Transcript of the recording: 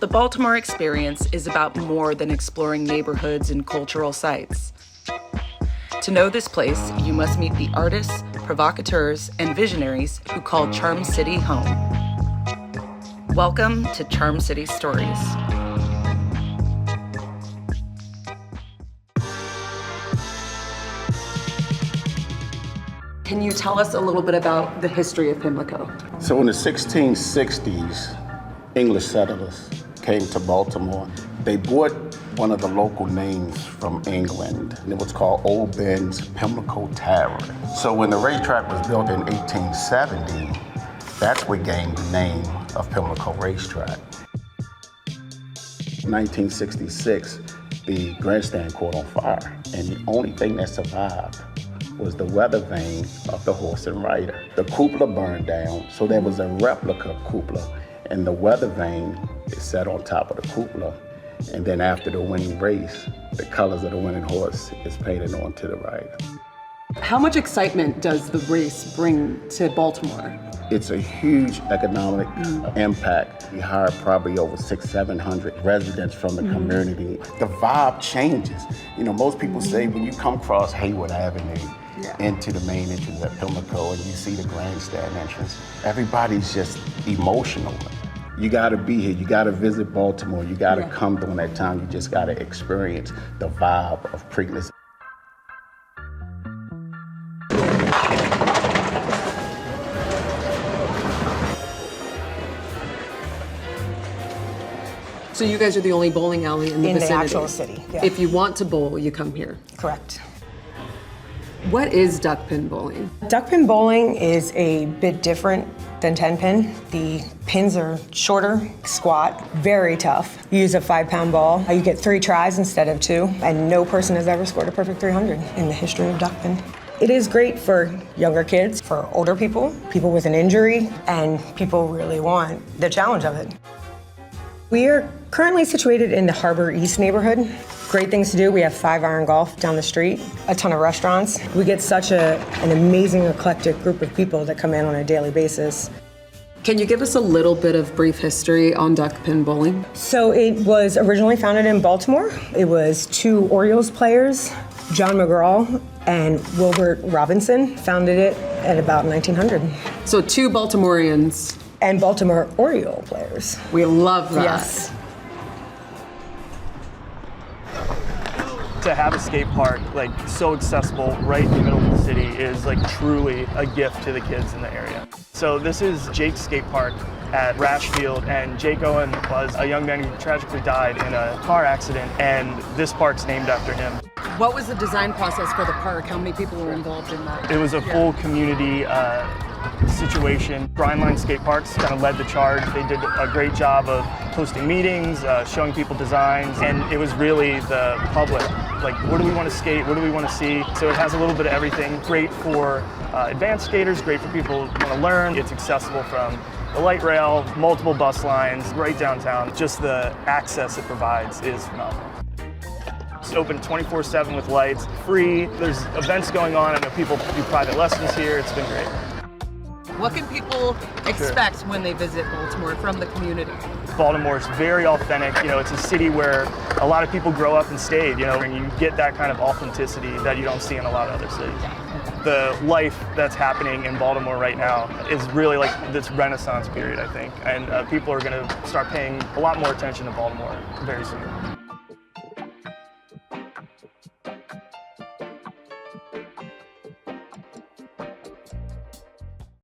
The Baltimore experience is about more than exploring neighborhoods and cultural sites. To know this place, you must meet the artists, provocateurs, and visionaries who call Charm City home. Welcome to Charm City Stories. Can you tell us a little bit about the history of Pimlico? So in the 1660s, English settlers came to Baltimore. They bought one of the local names from England, and it was called Old Ben's Pimlico Tavern. So when the racetrack was built in 1870, that's what gained the name of Pimlico Racetrack. In 1966, the grandstand caught on fire, and the only thing that survived was the weather vane of the horse and rider. The cupola burned down, so there was a replica cupola, and the weather vane is set on top of the cupola. And then after the winning race, the colors of the winning horse is painted onto the rider. How much excitement does the race bring to Baltimore? It's a huge economic impact. We hired probably over 600-700 residents from the community. The vibe changes. You know, most people say when you come across Hayward Avenue into the main entrance at Pimlico and you see the grandstand entrance, everybody's just emotional. You gotta be here, you gotta visit Baltimore, you gotta come during that time, you just gotta experience the vibe of Preakness. So you guys are the only bowling alley in the vicinity? In the actual city, yeah. If you want to bowl, you come here? Correct. What is duck pin bowling? Duck pin bowling is a bit different than 10 pin. The pins are shorter, squat, very tough. You use a 5-pound ball. You get 3 tries instead of 2, and no person has ever scored a perfect 300 in the history of duck pin. It is great for younger kids, for older people, people with an injury, and people really want the challenge of it. We are currently situated in the Harbor East neighborhood. Great things to do. We have 5 Iron Golf down the street, a ton of restaurants. We get such an amazing, eclectic group of people that come in on a daily basis. Can you give us a little bit of brief history on duck pin bowling? So it was originally founded in Baltimore. It was 2 Orioles players, John McGraw and Wilbert Robinson, founded it at about 1900. So 2 Baltimoreans. And Baltimore Oriole players. We love that. Yes. To have a skate park like so accessible right in the middle of the city is like truly a gift to the kids in the area. So this is Jake's skate park at Rashfield, and Jake Owen was a young man who tragically died in a car accident, and this park's named after him. What was the design process for the park? How many people were involved in that? It was a full community situation. Grindline Skate Parks kind of led the charge. They did a great job of hosting meetings, showing people designs, and it was really the public. Like, what do we want to skate? What do we want to see? So it has a little bit of everything. Great for advanced skaters, great for people who want to learn. It's accessible from the light rail, multiple bus lines, right downtown. Just the access it provides is phenomenal. It's open 24/7 with lights, free. There's events going on. I know people do private lessons here. It's been great. What can people expect when they visit Baltimore from the community? Baltimore is very authentic. You know, it's a city where a lot of people grow up and stayed, you know, and you get that kind of authenticity that you don't see in a lot of other cities. The life that's happening in Baltimore right now is really like this Renaissance period, I think, and people are going to start paying a lot more attention to Baltimore very soon.